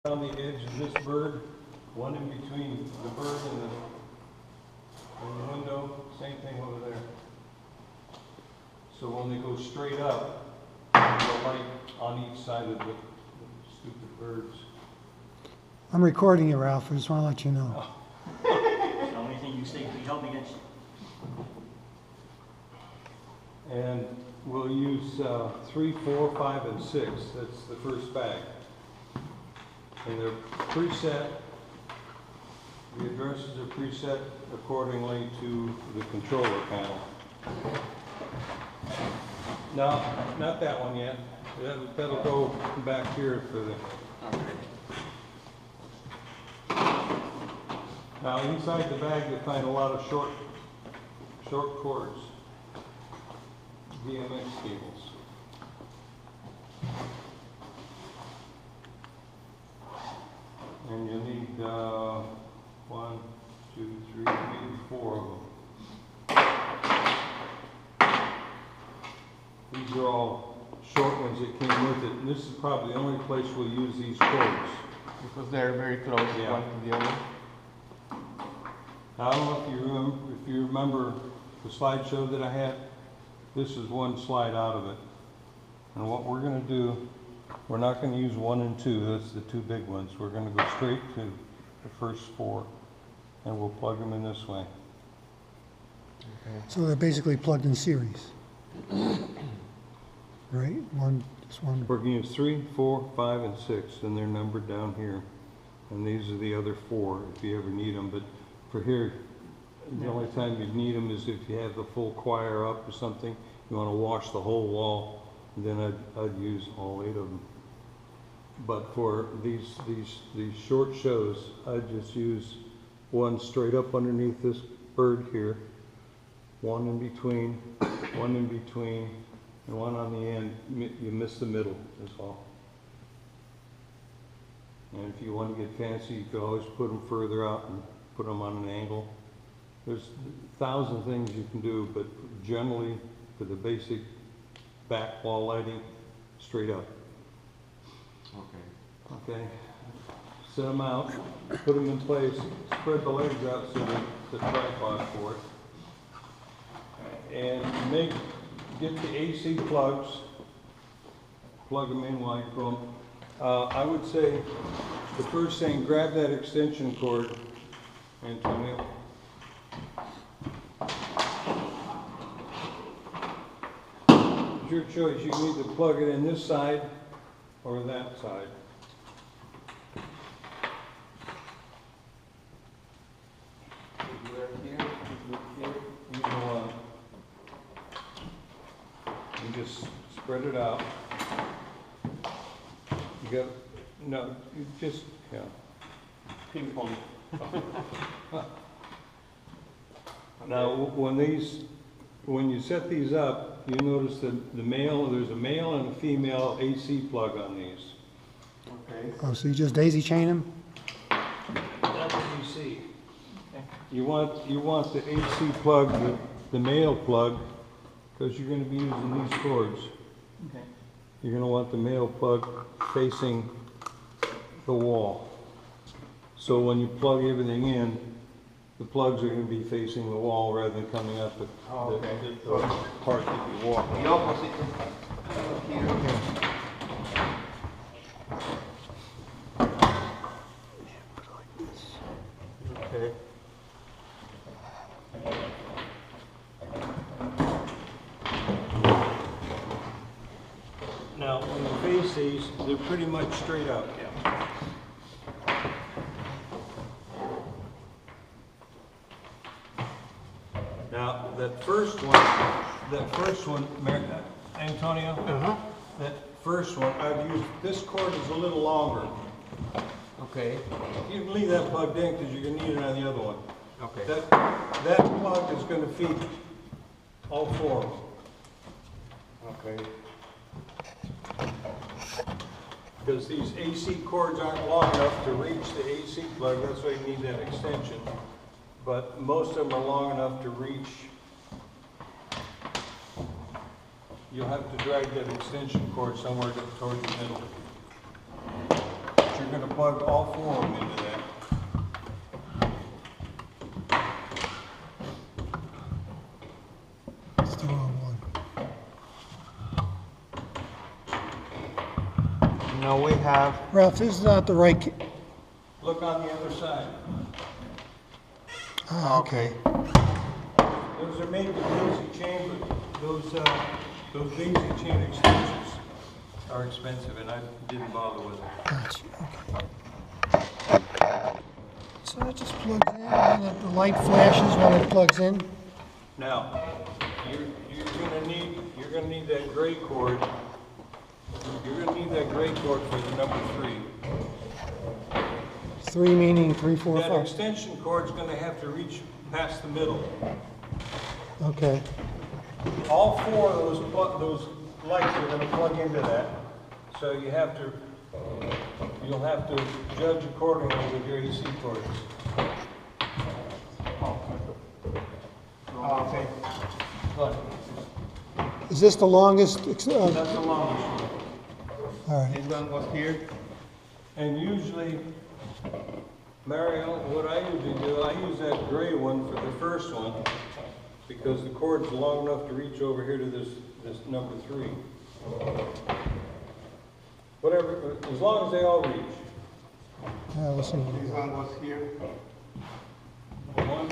Around the edge of this bird, one in between the bird and the window, same thing over there. So when they go straight up, the light on each side of the stupid birds. I'm recording you, Ralph. I just want to let you know. The only thing you say can be held against you. And we'll use 3, 4, 5, and 6. That's the first bag. And they're preset. The addresses are preset accordingly to the controller panel. No, not that one yet. That'll go back here for the... Now inside the bag you'll find a lot of short cords, DMX cables. And you'll need 1, 2, 3, maybe 4 of them. These are all short ones that came with it, and this is probably the only place we'll use these cords. Because they're very close, Yeah. one to the other. I don't know if you remember the slideshow that I had. This is one slide out of it. And what we're going to do, we're not going to use 1 and 2. That's the 2 big ones. We're going to go straight to the first 4, and we'll plug them in this way. So they're basically plugged in series. Right? Just one. We're going to use 3, 4, 5, and 6, and they're numbered down here. And these are the other 4 if you ever need them. But for here, the only time you'd need them is if you have the full choir up or something. You want to wash the whole wall, then I'd use all 8 of them. But for these short shows, I'd just use one straight up underneath this bird here, one in between, one in between, and one on the end. You miss the middle, is all. And if you want to get fancy, you could always put them further out and put them on an angle. There's 1,000 things you can do, but generally, for the basic back wall lighting, straight up. Okay. Set them out, put them in place, spread the legs out so that the tripod for it. And get the AC plugs, plug them in while you put them. I would say the first thing, grab that extension cord, Antonio. It's your choice. You can either plug it in this side or that side. You just spread it out. You got, no, you just, yeah. Ping pong. Now, when you set these up, you notice that there's a male and a female AC plug on these. Okay. Oh, so you just daisy chain them? That's what you see. You want the AC plug, the male plug, because you're going to be using these cords. Okay. You're going to want the male plug facing the wall. So when you plug everything in, the plugs are going to be facing the wall rather than coming up the part that you walk on. The opposite here. Okay. Now, when you face these, they're pretty much straight up. Yeah. Now, that first one, Antonio, that first one, I've used, this cord is a little longer. Okay. You can leave that plugged in because you're going to need it on the other one. Okay. That plug is going to feed all 4 of them. Okay. Because these AC cords aren't long enough to reach the AC plug, that's why you need that extension. But most of them are long enough to reach. You'll have to drag that extension cord somewhere towards the middle. It's your you're gonna plug all four of them into that. It's the wrong one. Now we have, Ralph, this is not the right, Look on the other side. okay. Those are made with daisy chain, but those daisy chain extensions are expensive, and I didn't bother with it. Gotcha, okay. So that just plugs in, and then the light flashes when it plugs in. Now, you're gonna need that gray cord. You're gonna need that gray cord for the number 3. 3 meaning 3, 4, That 5. extension cord's gonna have to reach past the middle. Okay, All 4 of those lights are gonna plug into that. So you'll have to judge accordingly with your AC cords. okay. Good. is this the longest? That's the longest one. All right, This one goes here. And usually, Mario, what I usually do, I use that gray one for the first one because the cord's long enough to reach over here to this number 3. Whatever, as long as they all reach. we'll see. This one goes here. One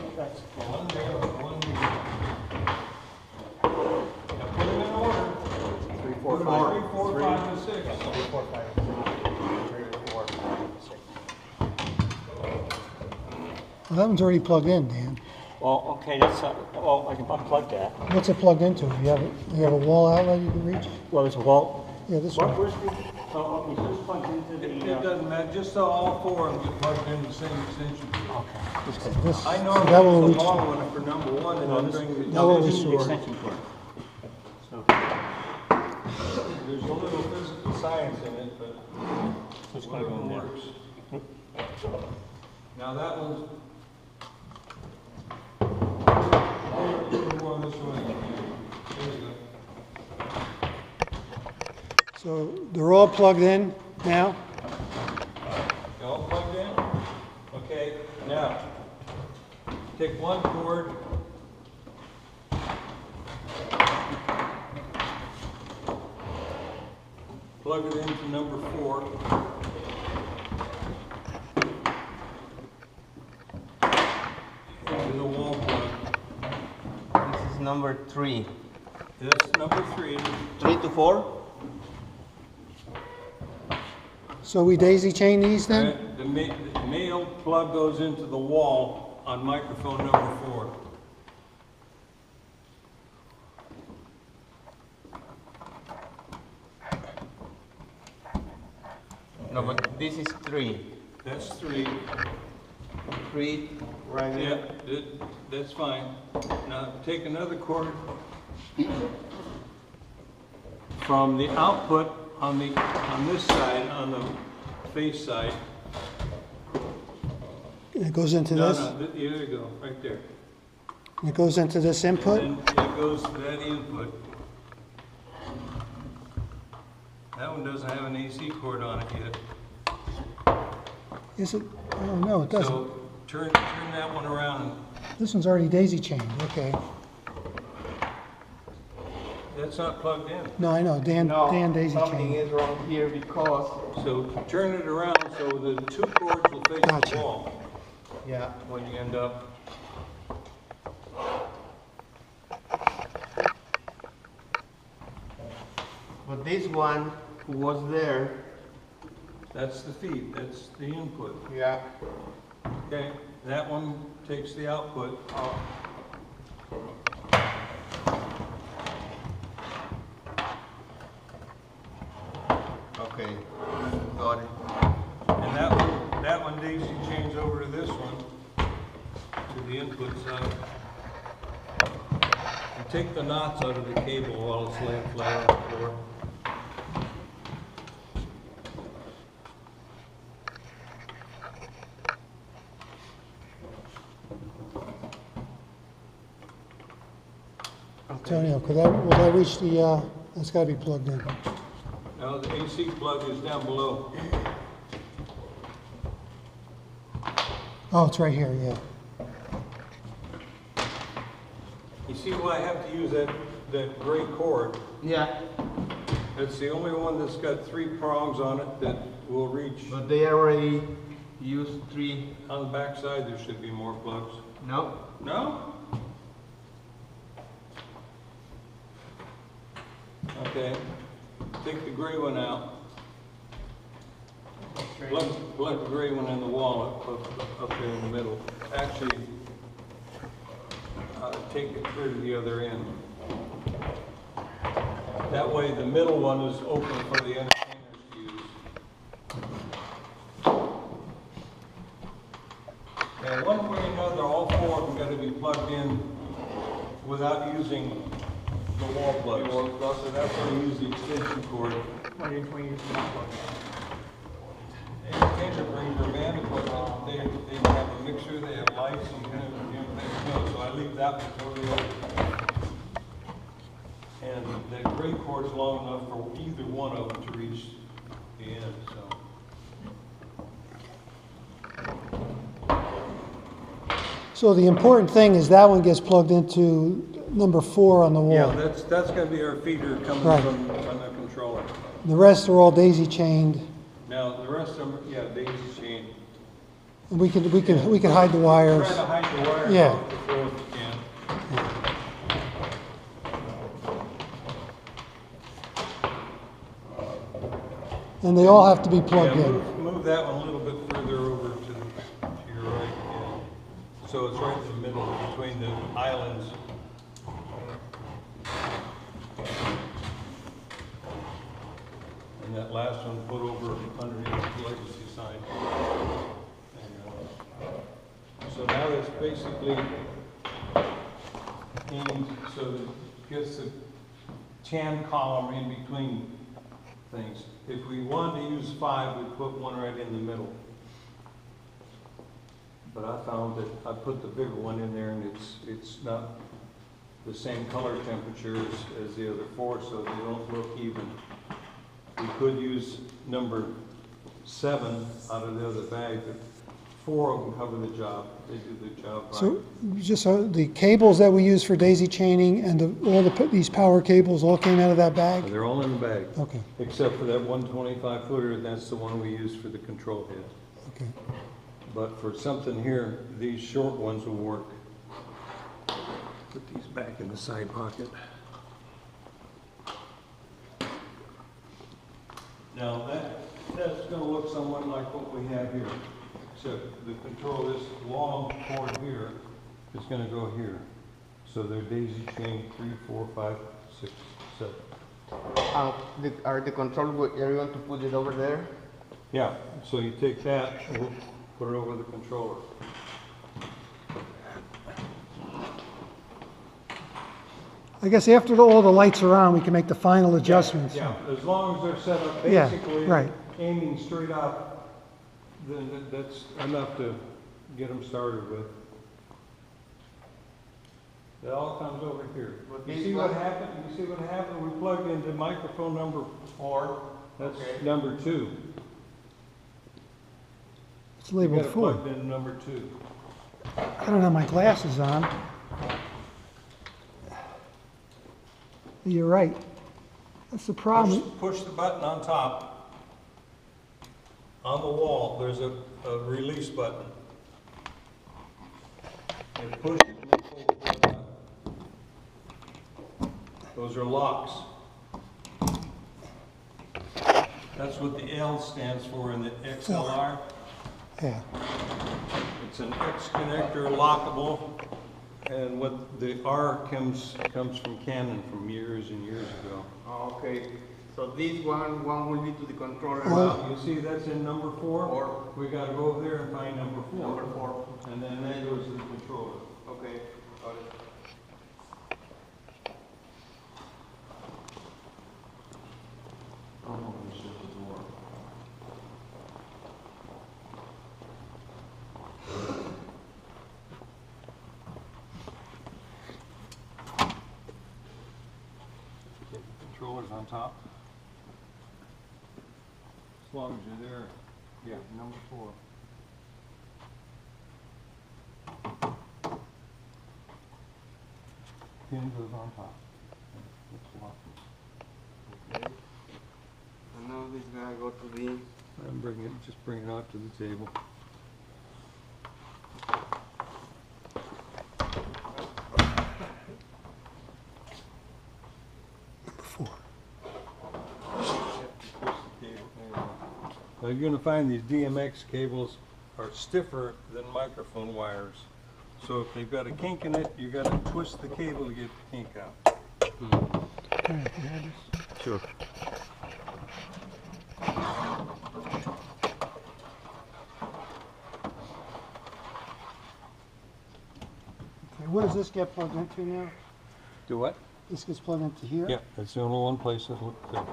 there, one here. Now put them in order. 3, 4, Put them 5. 3, 4, 5, and 6. 3, 4, 5. 3, 4, 5, 6. Well, that one's already plugged in, Dan. Well, okay, that's, well, I can unplug that. What's it plugged into? You have a wall outlet you can reach? Well, there's a wall. Yeah, this What, one. where's the, oh, is this plugged into It the, doesn't matter, just so all 4 of them get plugged into the same extension. okay. This, I so normally that will use reach. the long one for number 1 and No, then this, bring the that will this is the restore. extension cord. So, There's a little physical science in it, but so it's gonna go in whatever there. works. Now that one's more this way. There you go. So they're all plugged in now? You all plugged in? Okay, now, take one cord. Plug it into number 4. Into the wall plug. This is number 3. That's number 3. 3 to 4? So we daisy chain these then? The male plug goes into the wall on microphone number 4. No, but this is 3. That's 3. 3 right Yeah, here. that's fine. Now take another cord from the output on this side, on the face side. It goes into No, this? no, there you go, right there. It goes into this input? And then it goes to that input. That one doesn't have an AC cord on it yet. Is it? Oh, no, it doesn't. So turn that one around. This one's already daisy chained, okay. That's not plugged in. No, I know, Dan daisy something chained. is wrong here because, So turn it around so the 2 cords will face Gotcha. the wall yeah, when you end up. but this one who was there, That's the feed, that's the input. yeah, Okay, that one takes the output. okay, got it. And that one daisy chains over to this one, to the input side. And take the knots out of the cable while it's laying flat on the floor. Antonio, will that reach the, that's gotta be plugged in. Now the AC plug is down below. Oh, it's right here, yeah. You see why I have to use that gray cord? Yeah, It's the only one that's got 3 prongs on it that will reach. but they already used 3. On the back side, there should be more plugs. No? No? Okay, take the gray one out. Plug the gray one in the wall up there in the middle. Actually, take it through to the other end. That way the middle one is open for the entertainers to use. And one way or another, all 4 of them got to be plugged in without using the wall plugs. So that's why you use the extension cord. Why didn't we use the plug? Entertainer brings their band equipment, they have a mixer, they have lights and kind of everything else, so I leave that one totally open. And that gray cord's long enough for either one of them to reach the end, so. So the important thing is that one gets plugged into number 4 on the wall. Yeah, that's gonna be our feeder coming Right. from the controller. The rest are all daisy chained. Now, the rest of them, yeah, daisy chain. And we can hide the wires. Try to hide the wires Yeah. off the floor if you can. And they all have to be plugged Yeah, in. move that one a little bit further over to your right, yeah. So it's right in the middle between the islands. And that last one put over underneath the Legacy sign. So now it's basically aimed so that it gets the tan column in between things. If we wanted to use 5, we'd put one right in the middle. But I found that I put the bigger one in there and it's not the same color temperature as the other 4, so they don't look even. We could use number 7 out of the other bag, but 4 of them cover the job. They do the job right. So just so the cables that we use for daisy chaining and these power cables all came out of that bag? They're all in the bag. Okay, Except for that 125 footer, and that's the one we use for the control head. okay. But for something here, these short ones will work. Put these back in the side pocket. Now that's gonna look somewhat like what we have here, except the control, this long cord here is gonna go here. So they're daisy chain 3, 4, 5, 6, 7. Are the control, are you going to put it over there? Yeah, so you take that and we'll put it over the controller. I guess after all the lights are on, we can make the final adjustments. Yeah, as long as they're set up Yeah, basically right. aiming straight up, then that's enough to get them started with. It all comes over here. You see what happened? You see what happened? We plugged into microphone number 4. That's number 2. It's You labeled got it 4. plugged in number 2. I don't have my glasses on. You're right. That's the problem. Push the button on top. On the wall, there's a release button. And push it and then pull the plug out. Those are locks. That's what the L stands for in the XLR. Yeah. It's an X connector lockable. And what the R comes from Canon from years and years ago. Okay, so this one will be to the controller. Well, you see that's in number 4? 4. We gotta go over there and find number 4. Number 4. And then that goes to the controller. Okay, got it. Oh, let me shut the door. Okay, controller's on top. As long as you're there. Yeah, number 4. Pin goes on top. That's locked. Okay. And now this guy go to the. And just bring it out to the table. Number 4. Now you're gonna find these DMX cables are stiffer than microphone wires. So if they've got a kink in it, you gotta twist the cable to get the kink out. Okay, you have this? Sure. Okay, where does this get plugged into now? Do what? This gets plugged into here? Yeah, that's the only one place that looked good.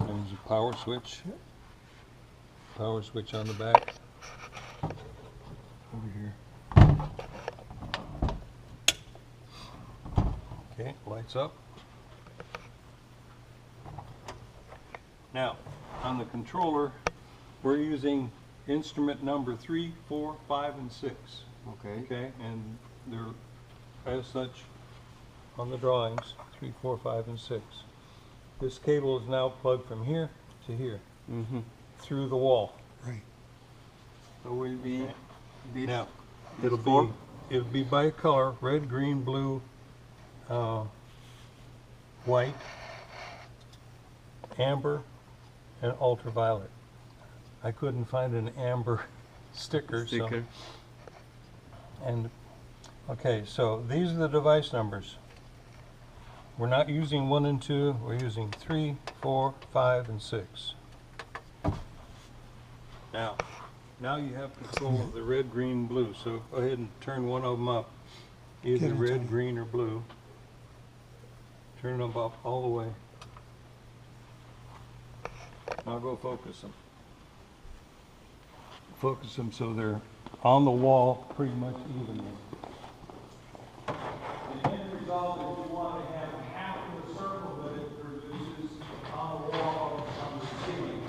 There's a power switch. Power switch on the back. Over here. Okay, lights up. Now, on the controller, we're using instrument number 3, 4, 5, and 6. Okay. Okay, and they're as such on the drawings, 3, 4, 5, and 6. This cable is now plugged from here to here, through the wall. Right. So will be this. Now, this it'll four? be by color, red, green, blue, white, amber, and ultraviolet. I couldn't find an amber sticker. Sticker. Okay, so these are the device numbers. We're not using 1 and 2, we're using 3, 4, 5, and 6. Now you have control of the red, green, blue, so go ahead and turn one of them up. Either Get it, red, Tony. green, or blue. Turn them up all the way. Now go focus them. Focus them so they're on the wall pretty much evenly. The end result is you want to have half of the circle that it produces on the wall on the ceiling.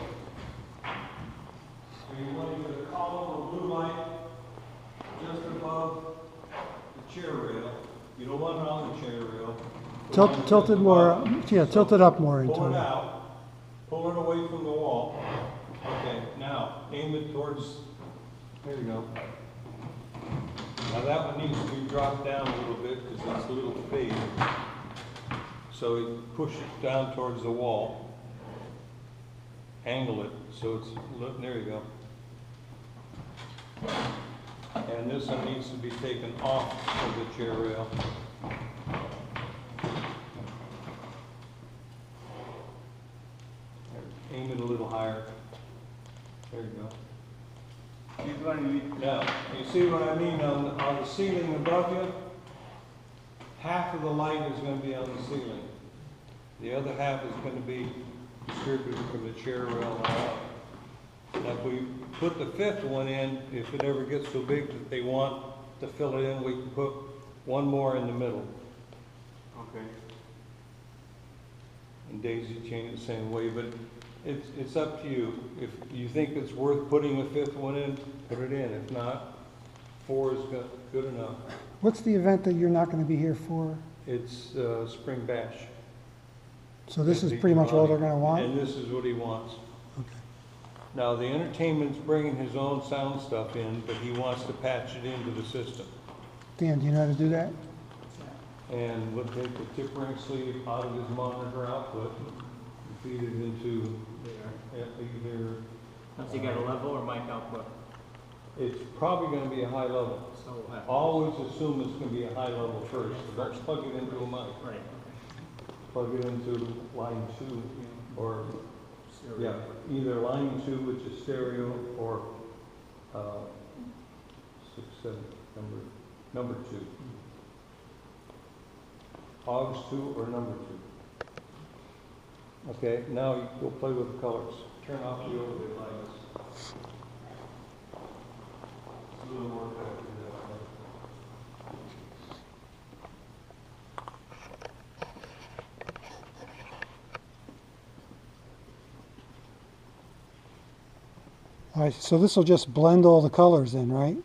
So you want to get a column of blue light just above the chair rail. You don't want it on the chair rail. Tilt it more, yeah, tilt it up more into Pull it it. out, pull it away from the wall. Okay, now aim it towards, there you go. Now that one needs to be dropped down a little bit because it's a little fade. So you push it down towards the wall. Angle it so it's, look, there you go. And this one needs to be taken off of the chair rail. Aim it a little higher. There you go. Now, you see what I mean on the ceiling above you? Half of the light is going to be on the ceiling. The other half is going to be distributed from the chair rail on up. Now, if we put the fifth one in, if it ever gets so big that they want to fill it in, we can put one more in the middle. Okay. And daisy chain it the same way, but it's up to you. If you think it's worth putting a fifth one in, put it in. If not, 4 is good enough. What's the event that you're not going to be here for? It's Spring Bash. So this is pretty much all they're going to want? And this is what he wants. Okay. Now, the entertainment's bringing his own sound stuff in, but he wants to patch it into the system. Dan, do you know how to do that? And we'll take the tip ring sleeve out of his monitor output and feed it into either. Has he got a level or mic output? It's probably going to be a high level. So we'll have. Always assume it's going to be a high level first. Don't plug it into a mic. Right. Plug it into line 2 or, yeah, either line 2, which is stereo, or 6, 7, number 2. Hogs 2 or number 2. Okay, now you go play with the colors. Turn off the overlay lights. It's a little more effective that way. So this will just blend all the colors in, right?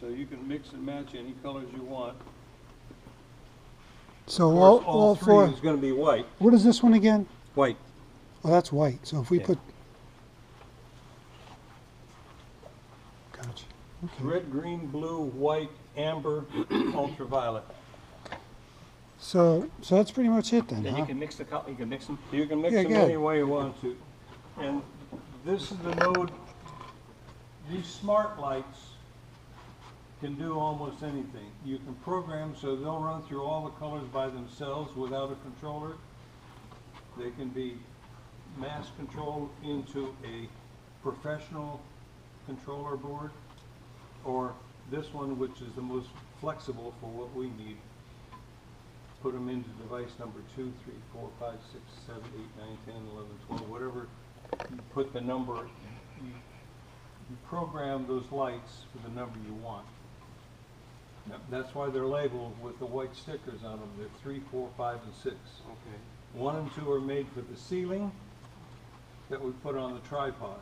So you can mix and match any colors you want. So Of course, all three four, is gonna be white. what is this one again? White. Oh, that's white. So if we Yeah. put, gotcha. Okay. Red, green, blue, white, amber, ultraviolet. So that's pretty much it then, Then huh? you can mix the color, you can mix them. You can mix Yeah, them good. any way you want to. And this is the mode, these smart lights can do almost anything. You can program so they'll run through all the colors by themselves without a controller. They can be mass controlled into a professional controller board, or this one, which is the most flexible for what we need. Put them into device number 2, 3, 4, 5, 6, 7, 8, 9, 10, 11, 12, whatever. You put the number, you program those lights for the number you want. Now, that's why they're labeled with the white stickers on them. They're 3, 4, 5, and 6. Okay. 1 and 2 are made for the ceiling that we put on the tripod.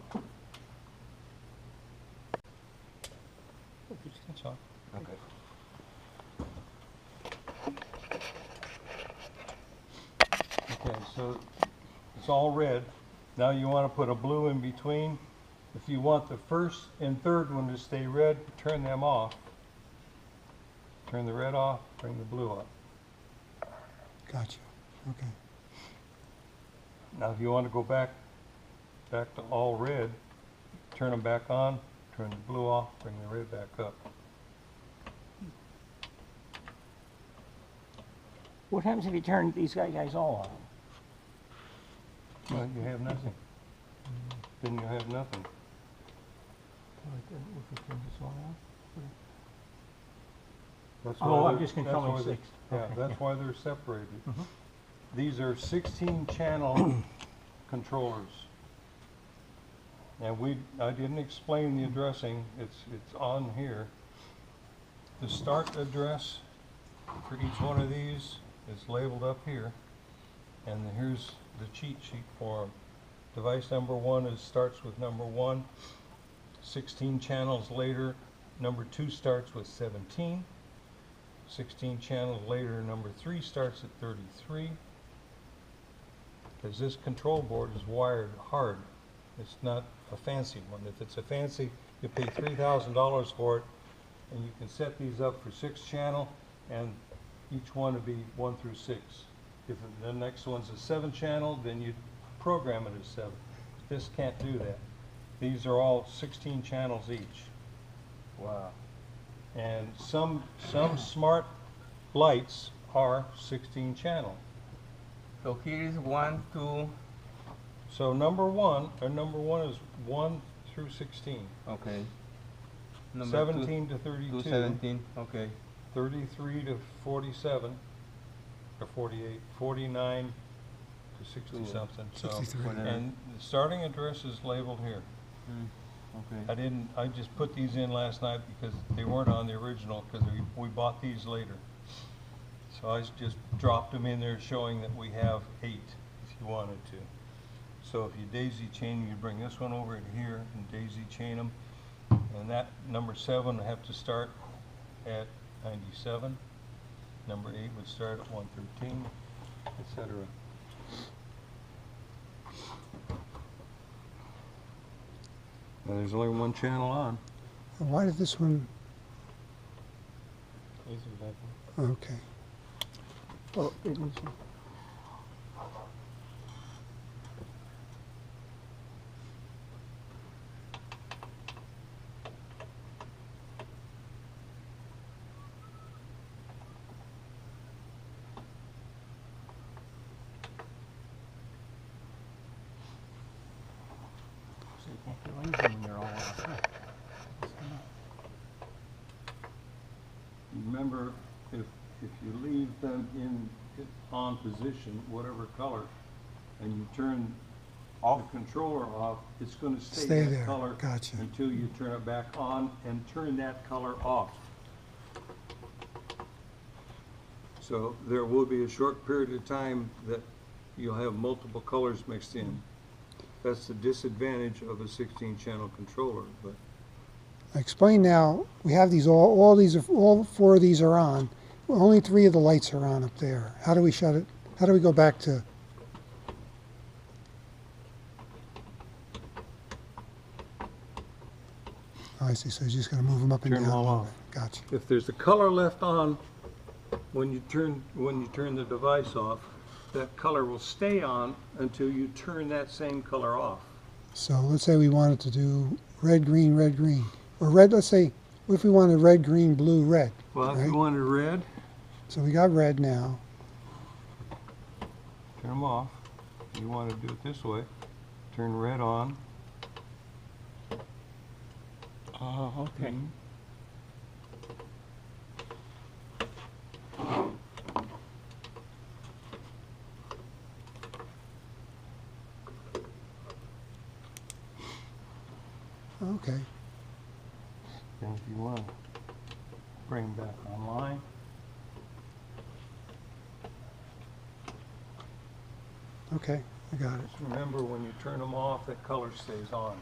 That's all. Okay. Okay, so it's all red. Now you want to put a blue in between. If you want the first and third one to stay red, turn them off. Turn the red off, bring the blue up. Gotcha. Okay. Now if you want to go back to all red, turn them back on, turn the blue off, bring the red back up. What happens if you turn these guys all on? Well, you have nothing. Then you have nothing. That's Oh, why I'm they're- just that's controlling why they- 6. Yeah, Okay, that's yeah. why they're separated. These are 16 channel controllers. And I didn't explain the addressing, it's on here. The start address for each one of these is labeled up here. And here's the cheat sheet for them. Device number 1 starts with number 1. 16 channels later, number 2 starts with 17. 16 channels later, number 3 starts at 33. Because this control board is wired hard. It's not a fancy one. If it's a fancy, you pay $3,000 for it, and you can set these up for 6 channel, and each one would be 1 through 6. If the next one's a 7 channel, then you program it as 7. This can't do that. These are all 16 channels each. Wow. And some smart lights are 16 channel. So here is 1, 2. So number one is 1 through 16. Okay. 17 to 32. 17. Okay. 33 to 47, or 48, 49 to 60 something. So, 63. and the starting address is labeled here. Okay. I just put these in last night because they weren't on the original, because we bought these later. So I just dropped them in there showing that we have 8 if you wanted to. So if you daisy chain, you bring this one over to here and daisy chain them. And that number 7 would have to start at 97. Number 8 would start at 113, etc. Now there's only one channel on. Why did this one? Okay. Well, it was, so you can't do anything when you're all off. Remember, if you leave them on position, whatever color, and you turn the controller off, it's going to Stay stay that there. color Gotcha. until you turn it back on and turn that color off. So there will be a short period of time that you'll have multiple colors mixed in. That's the disadvantage of a 16-channel controller, but Explain now, we have these, all 4 of these are on. Only 3 of the lights are on up there. How do we shut it? How do we go back to? Oh, I see, so you just gotta move them up and Turn down. them all a little off. bit. Gotcha. if there's a color left on, when you turn the device off, that color will stay on until you turn that same color off. So let's say we wanted to do red, green, or red, let's say, if we wanted red, green, blue, red. Well, if right? you wanted red, So we got red now. turn them off. If you want to do it this way, turn red on. Oh, okay. Okay. And if you want to bring them back online, Okay, I got it. just remember when you turn them off, that color stays on.